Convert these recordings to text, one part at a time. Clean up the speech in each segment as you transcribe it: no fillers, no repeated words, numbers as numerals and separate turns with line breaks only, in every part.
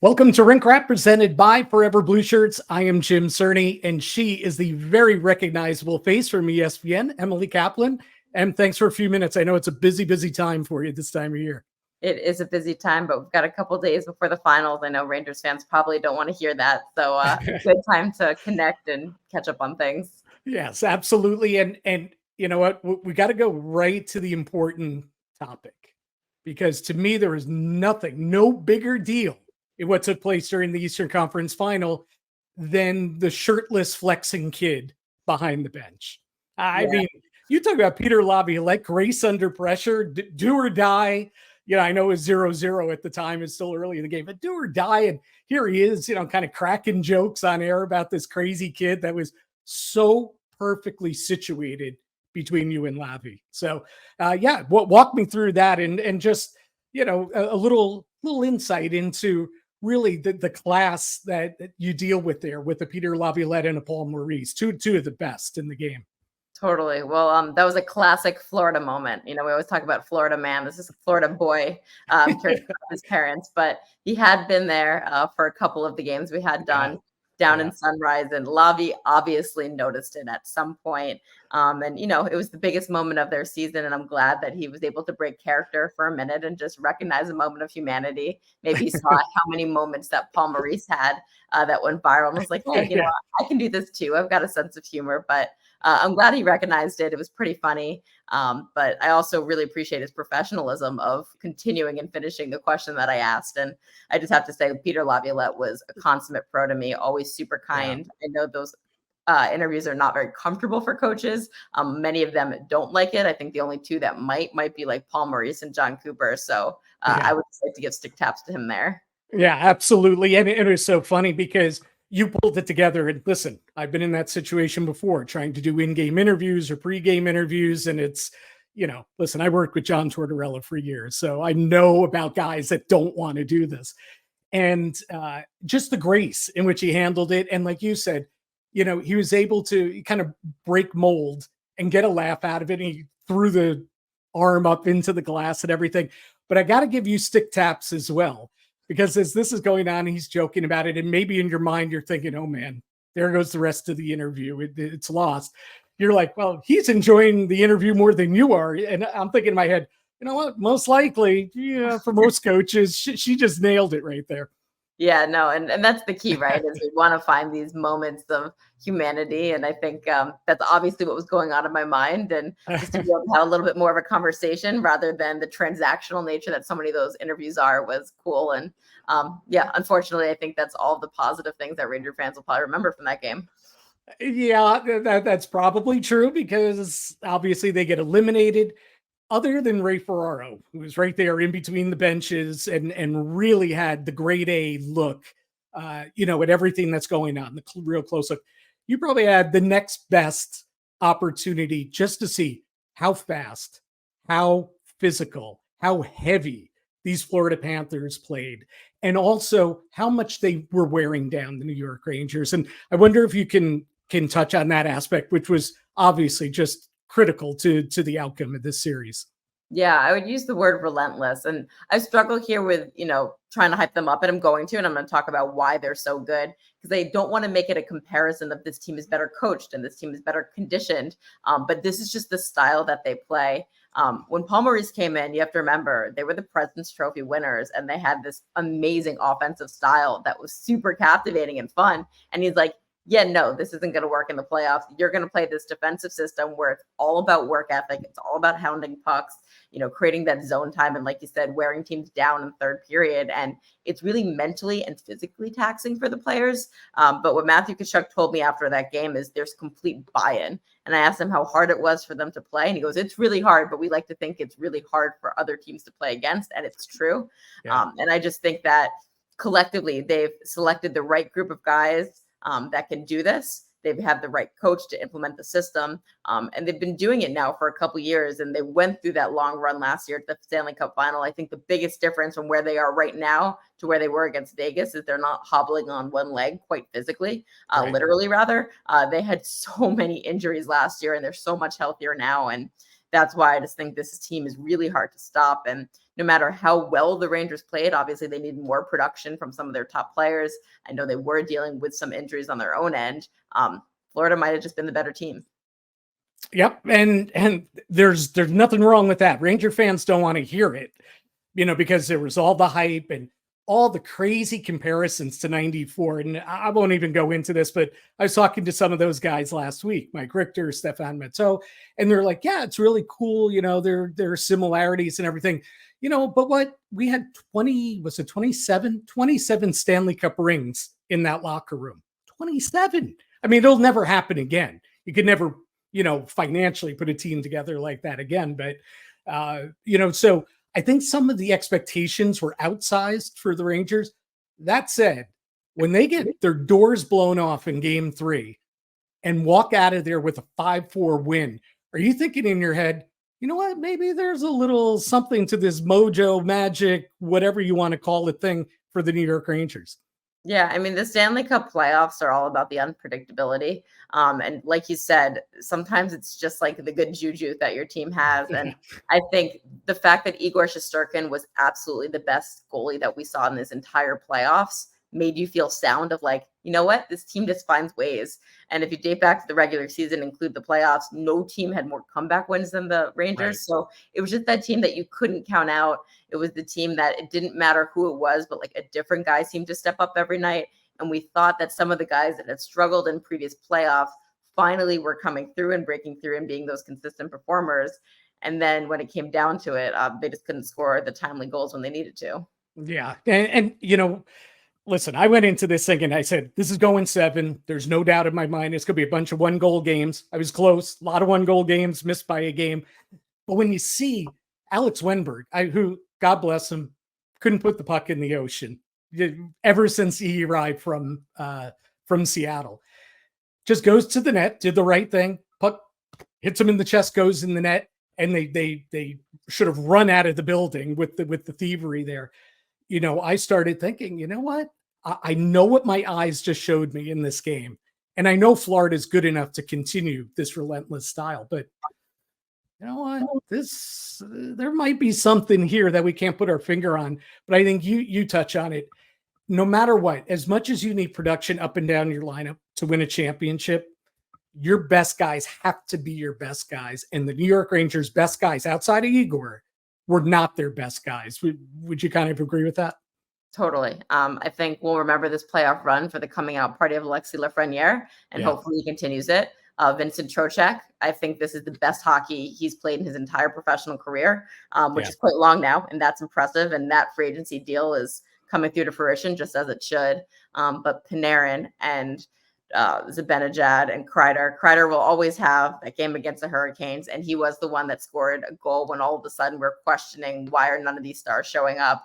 Welcome to Rink Rap, presented by Forever Blueshirts. I am Jim Cerny, and she is the very recognizable face from ESPN, Emily Kaplan. And thanks for a few minutes. I know it's a busy, busy time for you this time of year.
It is a busy time, but we've got a couple days before the finals. I know Rangers fans probably don't want to hear that. So good time to connect and catch up on things.
Yes, absolutely. And you know what? We got to go right to the important topic, because to me, there is no bigger deal in what took place during the Eastern Conference Final than the shirtless flexing kid behind the bench. I mean, you talk about Peter Laviolette, grace under pressure, do or die. I know it was 0-0 at the time. It's still early in the game, but do or die. And here he is, kind of cracking jokes on air about this crazy kid that was so perfectly situated between you and Lavi. So, walk me through that and just, a little insight into really the class that you deal with there with the Peter Laviolette and a Paul Maurice, two of the best in the game.
Totally. Well, that was a classic Florida moment. We always talk about Florida man. This is a Florida boy, cares about his parents, but he had been there for a couple of the games we had done down in Sunrise, and Lavi obviously noticed it at some point. And it was the biggest moment of their season, and I'm glad that he was able to break character for a minute and just recognize a moment of humanity. Maybe he saw how many moments that Paul Maurice had that went viral and was like, hey, I can do this too. I've got a sense of humor, but I'm glad he recognized it. It was pretty funny. But I also really appreciate his professionalism of continuing and finishing the question that I asked. And I just have to say, Peter Laviolette was a consummate pro to me, always super kind. I know those interviews are not very comfortable for coaches. Many of them don't like it. I think the only two that might be like Paul Maurice and John Cooper. So I would just like to give stick taps to him there.
Yeah, absolutely. And it was so funny because you pulled it together. And listen, I've been in that situation before, trying to do in-game interviews or pre-game interviews. And it's, listen, I worked with John Tortorella for years, so I know about guys that don't want to do this. And just the grace in which he handled it. And like you said, he was able to kind of break mold and get a laugh out of it. And he threw the arm up into the glass and everything. But I got to give you stick taps as well, because as this is going on, he's joking about it. And maybe in your mind, you're thinking, oh man, there goes the rest of the interview. It's lost. You're like, well, he's enjoying the interview more than you are. And I'm thinking in my head, you know what? Most likely, for most coaches, she just nailed it right there.
Yeah, no, and that's the key, right? Is we want to find these moments of humanity, and I think that's obviously what was going on in my mind, and just to be able to have a little bit more of a conversation rather than the transactional nature that so many of those interviews are was cool. And unfortunately, I think that's all the positive things that Ranger fans will probably remember from that game.
Yeah, that's probably true, because obviously they get eliminated. Other than Ray Ferraro, who was right there in between the benches and really had the grade A look, at everything that's going on, the real close look, you probably had the next best opportunity just to see how fast, how physical, how heavy these Florida Panthers played, and also how much they were wearing down the New York Rangers. And I wonder if you can touch on that aspect, which was obviously just critical to the outcome of this series.
Yeah, I would use the word relentless. And I struggle here with, trying to hype them up, and I'm going to talk about why they're so good, because I don't want to make it a comparison of this team is better coached and this team is better conditioned. But this is just the style that they play. When Paul Maurice came in, you have to remember they were the President's Trophy winners, and they had this amazing offensive style that was super captivating and fun. And he's like, yeah, no, this isn't going to work in the playoffs. You're going to play this defensive system where it's all about work ethic. It's all about hounding pucks, creating that zone time. And like you said, wearing teams down in third period. And it's really mentally and physically taxing for the players. But what Matthew Tkachuk told me after that game is there's complete buy-in. And I asked him how hard it was for them to play. And he goes, it's really hard, but we like to think it's really hard for other teams to play against. And it's true. Yeah. And I just think that collectively they've selected the right group of guys that can do this. They have the right coach to implement the system. And they've been doing it now for a couple of years. And they went through that long run last year at the Stanley Cup Final. I think the biggest difference from where they are right now to where they were against Vegas is they're not hobbling on one leg quite physically, literally rather. They had so many injuries last year, and they're so much healthier now. And that's why I just think this team is really hard to stop. And no matter how well the Rangers played, obviously they need more production from some of their top players. I know they were dealing with some injuries on their own end. Florida might have just been the better team.
Yep. And there's nothing wrong with that. Ranger fans don't want to hear it, because there was all the hype and all the crazy comparisons to 94. And I won't even go into this, but I was talking to some of those guys last week, Mike Richter, Stefan Matteau, and they're like, yeah, it's really cool. There are similarities and everything, but what we had 27 Stanley Cup rings in that locker room, 27. I mean, it'll never happen again. You could never, financially put a team together like that again. But, so I think some of the expectations were outsized for the Rangers. That said, when they get their doors blown off in game 3 and walk out of there with a 5-4 win, are you thinking in your head, you know what, maybe there's a little something to this mojo, magic, whatever you want to call it thing for the New York Rangers?
Yeah, I mean, the Stanley Cup playoffs are all about the unpredictability. And like you said, sometimes it's just like the good juju that your team has. And I think the fact that Igor Shesterkin was absolutely the best goalie that we saw in this entire playoffs made you feel sound of like, you know what, this team just finds ways. And if you date back to the regular season, include the playoffs, no team had more comeback wins than the Rangers. Right. So it was just that team that you couldn't count out. It was the team that it didn't matter who it was, but like a different guy seemed to step up every night. And we thought that some of the guys that had struggled in previous playoffs finally were coming through and breaking through and being those consistent performers. And then when it came down to it, they just couldn't score the timely goals when they needed to.
Yeah. And listen, I went into this thinking, I said, this is going 7. There's no doubt in my mind it's going to be a bunch of 1-goal games. I was close. A lot of 1-goal games, missed by a game. But when you see Alex Wenberg, who, God bless him, couldn't put the puck in the ocean ever since he arrived from Seattle, just goes to the net, did the right thing, puck hits him in the chest, goes in the net, and they should have run out of the building with the thievery there. I started thinking, you know what? I know what my eyes just showed me in this game. And I know Florida is good enough to continue this relentless style. But you know what? There might be something here that we can't put our finger on. But I think you touch on it. No matter what, as much as you need production up and down your lineup to win a championship, your best guys have to be your best guys. And the New York Rangers' best guys outside of Igor were not their best guys. Would you kind of agree with that?
Totally. I think we'll remember this playoff run for the coming out party of Alexis Lafreniere, and hopefully he continues it. Vincent Trocheck, I think this is the best hockey he's played in his entire professional career, which is quite long now, and that's impressive. And that free agency deal is coming through to fruition just as it should. But Panarin and Zibanejad and Kreider. Kreider will always have that game against the Hurricanes, and he was the one that scored a goal when all of a sudden we're questioning why are none of these stars showing up.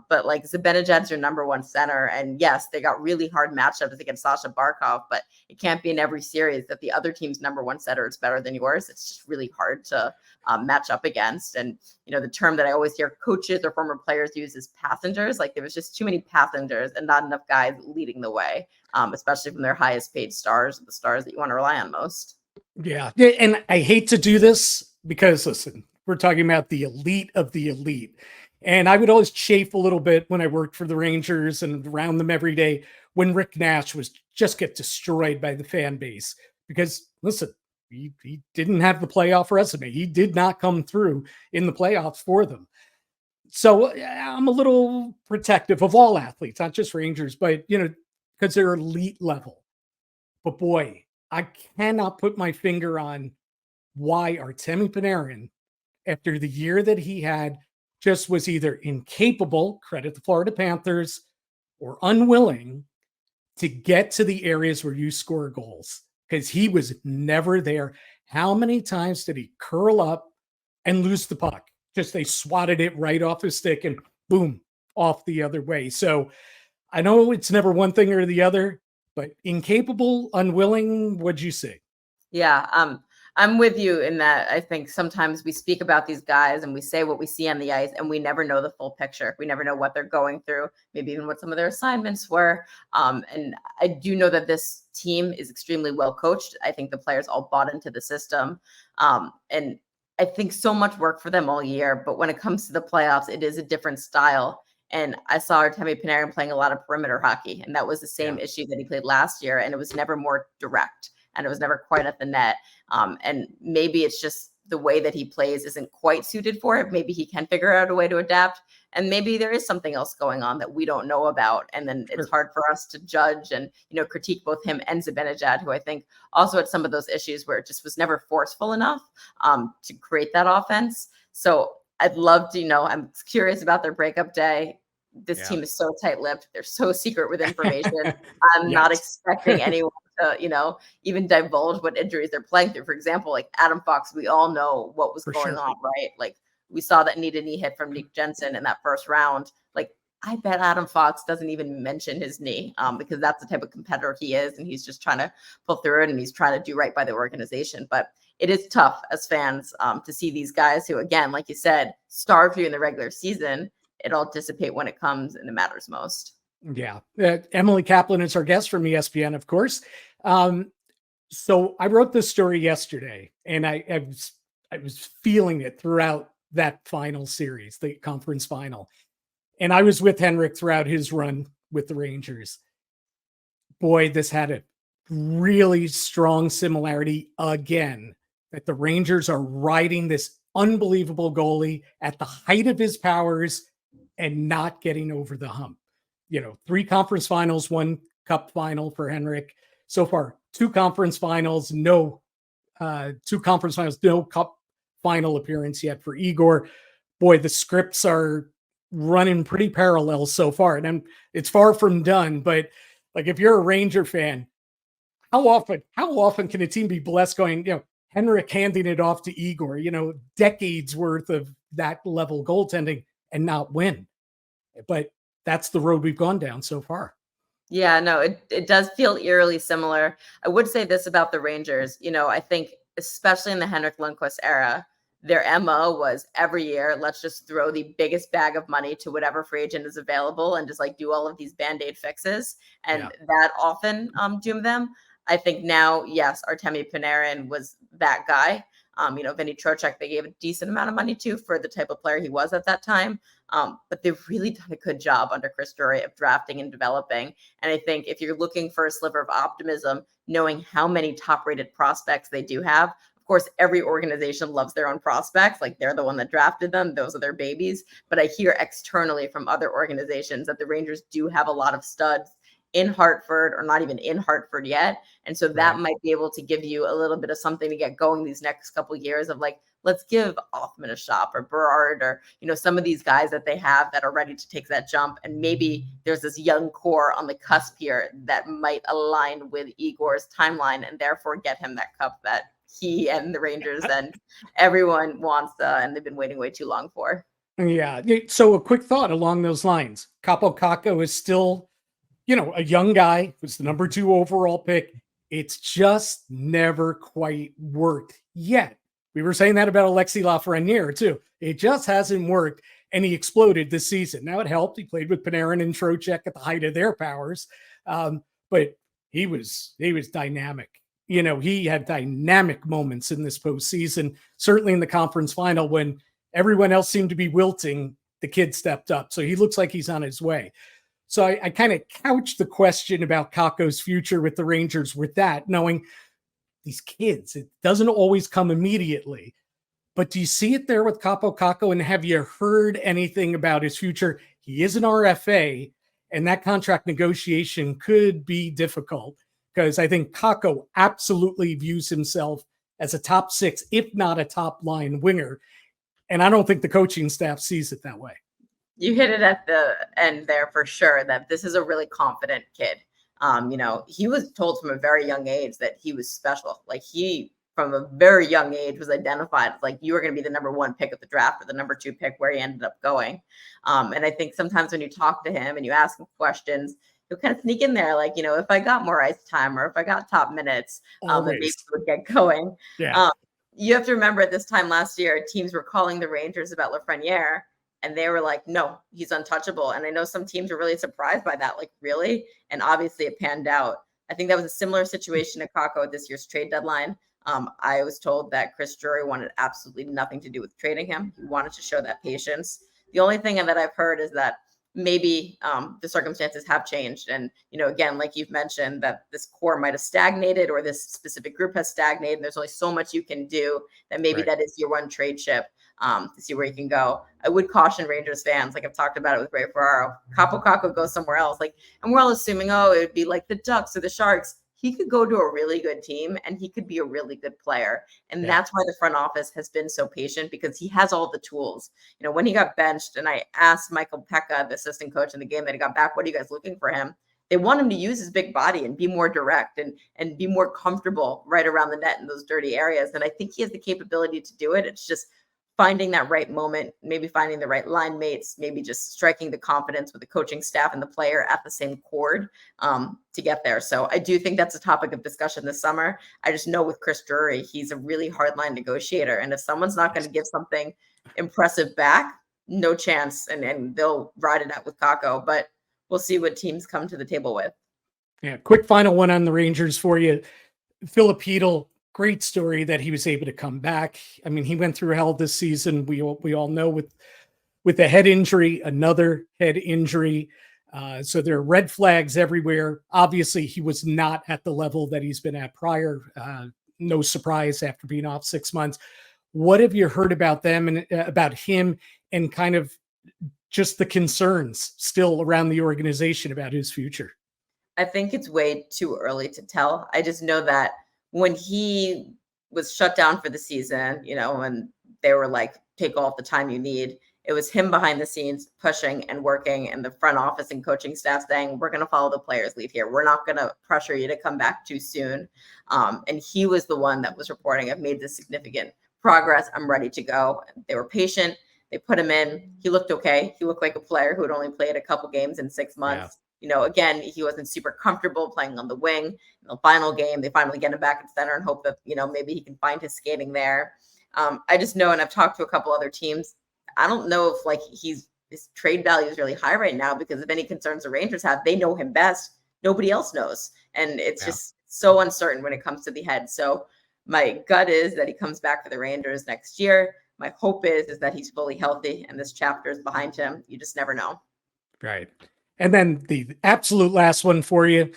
But like Zibanejad's your number one center, and yes, they got really hard matchups against Sasha Barkov, but it can't be in every series that the other team's number one center is better than yours. It's just really hard to match up against. And the term that I always hear coaches or former players use is passengers. Like there was just too many passengers and not enough guys leading the way, especially from their highest paid stars, the stars that you want to rely on most.
Yeah. And I hate to do this because, listen, we're talking about the elite of the elite. And I would always chafe a little bit when I worked for the Rangers and around them every day when Rick Nash was just get destroyed by the fan base. Because, listen, he didn't have the playoff resume. He did not come through in the playoffs for them. So I'm a little protective of all athletes, not just Rangers, but, because they're elite level. But boy, I cannot put my finger on why Artemi Panarin, after the year that he had, just was either incapable, credit the Florida Panthers, or unwilling to get to the areas where you score goals, because he was never there. How many times did he curl up and lose the puck? Just they swatted it right off his stick and boom, off the other way. So I know it's never one thing or the other, but incapable, unwilling, what'd you say?
Yeah, I'm with you in that. I think sometimes we speak about these guys and we say what we see on the ice and we never know the full picture. We never know what they're going through, maybe even what some of their assignments were. And I do know that this team is extremely well coached. I think the players all bought into the system. And I think so much work for them all year, but when it comes to the playoffs, it is a different style. And I saw Artemi Panarin playing a lot of perimeter hockey, and that was the same issue that he played last year, and it was never more direct, and it was never quite at the net. And maybe it's just the way that he plays isn't quite suited for it. Maybe he can figure out a way to adapt, and maybe there is something else going on that we don't know about. And then it's hard for us to judge and, critique both him and Zibanejad, who I think also had some of those issues where it just was never forceful enough to create that offense. So I'd love to, I'm curious about their breakup day. This team is so tight-lipped. They're so secret with information. I'm not expecting anyone to, even divulge what injuries they're playing through. For example, like Adam Fox, we all know what was going on, right? Like we saw that knee hit from Nick Jensen in that first round. Like I bet Adam Fox doesn't even mention his knee because that's the type of competitor he is. And he's just trying to pull through it and he's trying to do right by the organization. But it is tough as fans to see these guys who, again, like you said, starve you in the regular season. It all dissipate when it comes and it matters most.
Yeah. Emily Kaplan is our guest from ESPN, of course. So I wrote this story yesterday and I was feeling it throughout that final series, the conference final. And I was with Henrik throughout his run with the Rangers. Boy, this had a really strong similarity again, that the Rangers are riding this unbelievable goalie at the height of his powers and not getting over the hump. 3 conference finals, 1 cup final for Henrik. So far, 2 conference finals, no cup final appearance yet for Igor. Boy, the scripts are running pretty parallel so far. And it's far from done, but like if you're a Ranger fan, how often can a team be blessed going, Henrik handing it off to Igor, decades worth of that level goaltending and not win? But that's the road we've gone down so far.
Yeah, no, it does feel eerily similar. I would say this about the Rangers. I think especially in the Henrik Lundqvist era, their MO was every year, let's just throw the biggest bag of money to whatever free agent is available and just like do all of these Band-Aid fixes. And that often doomed them. I think now, yes, Artemi Panarin was that guy. Vinny Trocheck, they gave a decent amount of money to for the type of player he was at that time. But they've really done a good job under Chris Drury of drafting and developing. And I think if you're looking for a sliver of optimism, knowing how many top-rated prospects they do have, of course, every organization loves their own prospects. Like they're the one that drafted them. Those are their babies. But I hear externally from other organizations that the Rangers do have a lot of studs in Hartford or not even in Hartford yet. And so that might be able to give you a little bit of something to get going these next couple of years of like, let's give Othman a shot or Berard or, some of these guys that they have that are ready to take that jump. And maybe there's this young core on the cusp here that might align with Igor's timeline and therefore get him that cup that he and the Rangers and everyone wants and they've been waiting way too long for.
Yeah. So a quick thought along those lines. Kaapo Kakko is still, a young guy who's the number 2 overall pick. It's just never quite worked yet. We were saying that about Alexis Lafreniere too. It just hasn't worked, and he exploded this season. Now it helped. He played with Panarin and Trocheck at the height of their powers, but he was dynamic. He had dynamic moments in this postseason. Certainly in the conference final when everyone else seemed to be wilting, the kid stepped up. So he looks like he's on his way. So I kind of couched the question about Kakko's future with the Rangers with that, knowing these kids, it doesn't always come immediately. But do you see it there with Kaapo Kakko? And have you heard anything about his future? He is an RFA, and that contract negotiation could be difficult because I think Kakko absolutely views himself as a top 6, if not a top line winger. And I don't think the coaching staff sees it that way.
You hit it at the end there for sure that this is a really confident kid. He was told from a very young age that he was special. Like he, from a very young age, was identified as like you were going to be the number 1 pick of the draft or the number 2 pick where he ended up going. And I think sometimes when you talk to him and you ask him questions, he'll kind of sneak in there, like, if I got more ice time or if I got top minutes, then maybe would get going.
Yeah.
You have to remember at this time last year, teams were calling the Rangers about Lafreniere. And they were like, no, he's untouchable. And I know some teams were really surprised by that. Like, really? And obviously it panned out. I think that was a similar situation to Kakko at this year's trade deadline. I was told that Chris Drury wanted absolutely nothing to do with trading him. He wanted to show that patience. The only thing that I've heard is that maybe the circumstances have changed. And, again, like you've mentioned, that this core might have stagnated or this specific group has stagnated. And there's only so much you can do that maybe that is your one trade chip to see where you can go. I would caution Rangers fans, like I've talked about it with Ray Ferraro. Kaapo Kakko goes somewhere else. And we're all assuming, it would be like the Ducks or the Sharks. He could go to a really good team and he could be a really good player. And that's why the front office has been so patient, because he has all the tools. When he got benched, and I asked Michael Pekka, the assistant coach in the game that he got back, what are you guys looking for him? They want him to use his big body and be more direct and be more comfortable right around the net in those dirty areas. And I think he has the capability to do it. It's just finding that right moment, maybe finding the right line mates, maybe just striking the confidence with the coaching staff and the player at the same chord to get there. So I do think that's a topic of discussion this summer. I just know with Chris Drury, he's a really hardline negotiator. And if someone's not going to give something impressive back, no chance. And they'll ride it out with Kakko. But we'll see what teams come to the table with.
Yeah, quick final one on the Rangers for you. Filip Chytil, great story that he was able to come back. I mean, he went through hell this season. We all know with a head injury, another head injury. So there are red flags everywhere. Obviously, he was not at the level that he's been at prior. No surprise after being off 6 months. What have you heard about them and about him, and kind of just the concerns still around the organization about his future?
I think it's way too early to tell. I just know that when he was shut down for the season, and they were like, take all the time you need, it was him behind the scenes pushing and working, and the front office and coaching staff saying, we're going to follow the players' lead here. We're not going to pressure you to come back too soon. And he was the one that was reporting, I've made this significant progress. I'm ready to go. They were patient. They put him in. He looked okay. He looked like a player who had only played a couple games in 6 months. Again, he wasn't super comfortable playing on the wing. In the final game, they finally get him back at center and hope that, maybe he can find his skating there. I just know, and I've talked to a couple other teams, I don't know if his trade value is really high right now, because of any concerns the Rangers have, they know him best. Nobody else knows. And it's just so uncertain when it comes to the head. So my gut is that he comes back for the Rangers next year. My hope is that he's fully healthy and this chapter is behind him. You just never know.
Right. And then the absolute last one for you.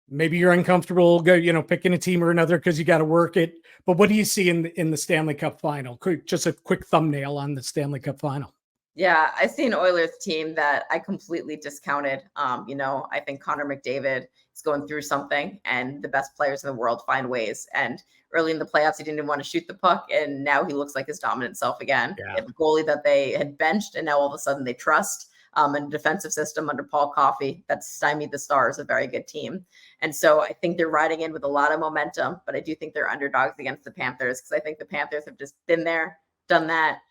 Maybe you're uncomfortable, picking a team or another because you got to work it. But what do you see in the Stanley Cup Final? Just a quick thumbnail on the Stanley Cup Final.
Yeah, I see an Oilers team that I completely discounted. I think Connor McDavid is going through something, and the best players in the world find ways. And early in the playoffs, he didn't even want to shoot the puck, and now he looks like his dominant self again. They have a goalie that they had benched, and now all of a sudden they trust. And a defensive system under Paul Coffey that's stymied the Stars, a very good team. And so I think they're riding in with a lot of momentum, but I do think they're underdogs against the Panthers, because I think the Panthers have just been there, done that.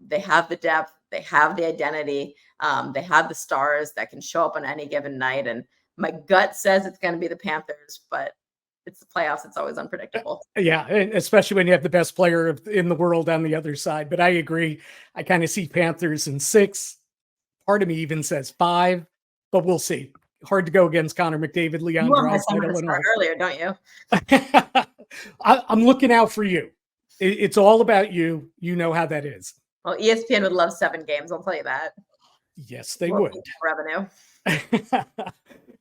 They have the depth, they have the identity, they have the stars that can show up on any given night. And my gut says it's going to be the Panthers, but it's the playoffs. It's always unpredictable.
Yeah, especially when you have the best player in the world on the other side. But I agree. I kind of see Panthers in 6. Part of me even says 5, but we'll see. Hard to go against Connor McDavid, Leon
You want my
Draisaitl,
summer to start earlier, don't you?
I'm looking out for you. It's all about you. You know how that is.
Well, ESPN would love 7 games. I'll tell you that.
Yes, they would.
Revenue.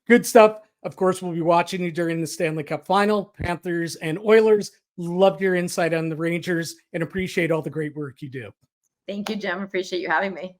Good stuff. Of course, we'll be watching you during the Stanley Cup Final. Panthers and Oilers. Loved your insight on the Rangers and appreciate all the great work you do.
Thank you, Jim. Appreciate you having me.